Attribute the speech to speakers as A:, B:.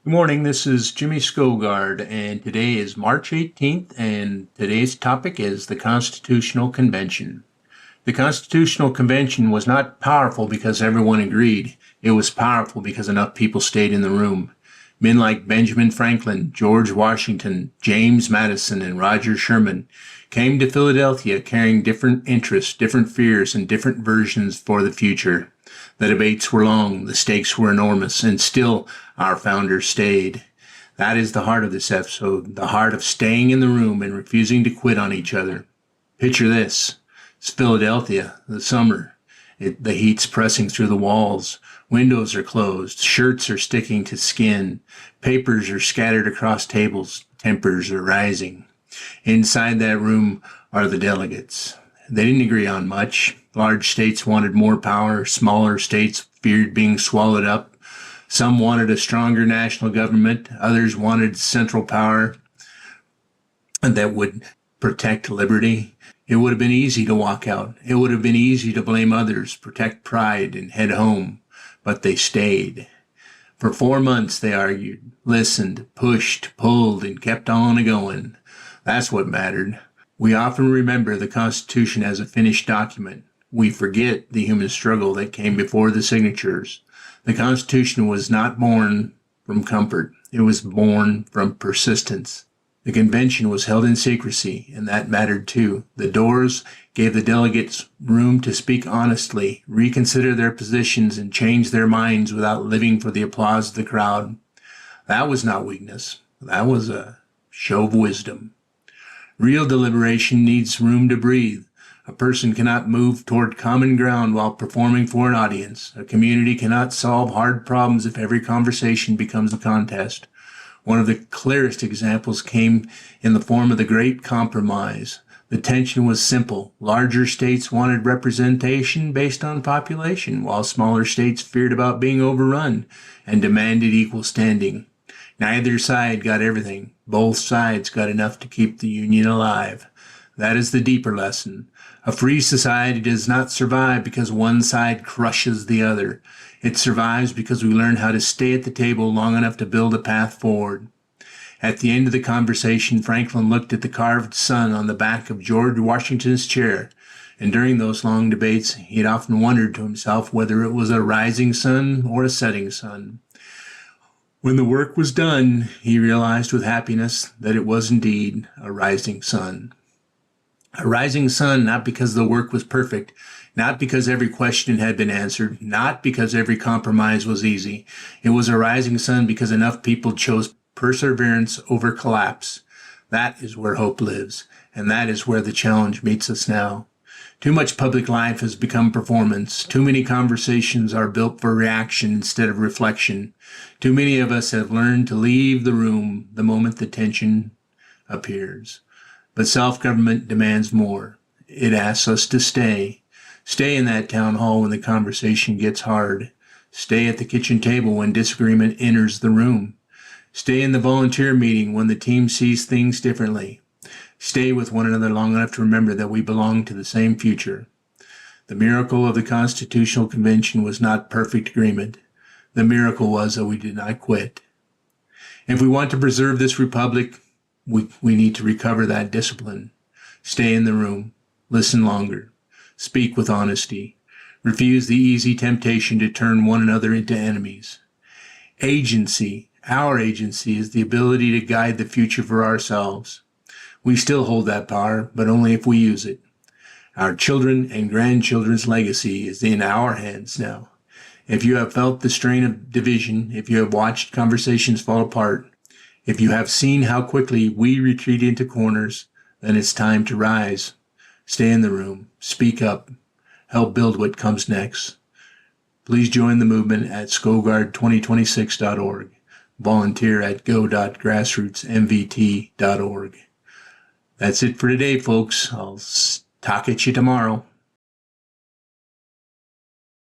A: Good morning, this is Jimmy Skogard, and today is March 18th, and today's topic is the Constitutional Convention. The Constitutional Convention was not powerful because everyone agreed. It was powerful because enough people stayed in the room. Men like Benjamin Franklin, George Washington, James Madison, and Roger Sherman came to Philadelphia carrying different interests, different fears, and different versions for the future. The debates were long, the stakes were enormous, and still our founders stayed. That is the heart of this episode, the heart of staying in the room and refusing to quit on each other. Picture this. It's Philadelphia, the summer. The heat's pressing through the walls. Windows are closed. Shirts are sticking to skin. Papers are scattered across tables. Tempers are rising. Inside that room are the delegates. They didn't agree on much. Large states wanted more power. Smaller states feared being swallowed up. Some wanted a stronger national government. Others wanted central power that would protect liberty. It would have been easy to walk out. It would have been easy to blame others, protect pride, and head home. But they stayed. For 4 months they argued, listened, pushed, pulled, and kept on a-going. That's what mattered. We often remember the Constitution as a finished document. We forget the human struggle that came before the signatures. The Constitution was not born from comfort. It was born from persistence. The convention was held in secrecy, and that mattered too. The doors gave the delegates room to speak honestly, reconsider their positions, and change their minds without living for the applause of the crowd. That was not weakness. That was a show of wisdom. Real deliberation needs room to breathe. A person cannot move toward common ground while performing for an audience. A community cannot solve hard problems if every conversation becomes a contest. One of the clearest examples came in the form of the Great Compromise. The tension was simple. Larger states wanted representation based on population, while smaller states feared about being overrun and demanded equal standing. Neither side got everything. Both sides got enough to keep the Union alive. That is the deeper lesson. A free society does not survive because one side crushes the other. It survives because we learn how to stay at the table long enough to build a path forward. At the end of the conversation, Franklin looked at the carved sun on the back of George Washington's chair, and during those long debates, he had often wondered to himself whether it was a rising sun or a setting sun. When the work was done, he realized with happiness that it was indeed a rising sun. A rising sun, not because the work was perfect, not because every question had been answered, not because every compromise was easy. It was a rising sun because enough people chose perseverance over collapse. That is where hope lives, and that is where the challenge meets us now. Too much public life has become performance. Too many conversations are built for reaction instead of reflection. Too many of us have learned to leave the room the moment the tension appears. But self-government demands more. It asks us to stay. Stay in that town hall when the conversation gets hard. Stay at the kitchen table when disagreement enters the room. Stay in the volunteer meeting when the team sees things differently. Stay with one another long enough to remember that we belong to the same future. The miracle of the Constitutional Convention was not perfect agreement. The miracle was that we did not quit. If we want to preserve this republic, we need to recover that discipline. Stay in the room. Listen longer. Speak with honesty. Refuse the easy temptation to turn one another into enemies. Agency. Our agency is the ability to guide the future for ourselves. We still hold that power, but only if we use it. Our children and grandchildren's legacy is in our hands now. If you have felt the strain of division, if you have watched conversations fall apart, if you have seen how quickly we retreat into corners, then it's time to rise. Stay in the room. Speak up. Help build what comes next. Please join the movement at skogard2026.org. Volunteer at go.grassrootsmvt.org. That's it for today, folks. I'll talk at you tomorrow.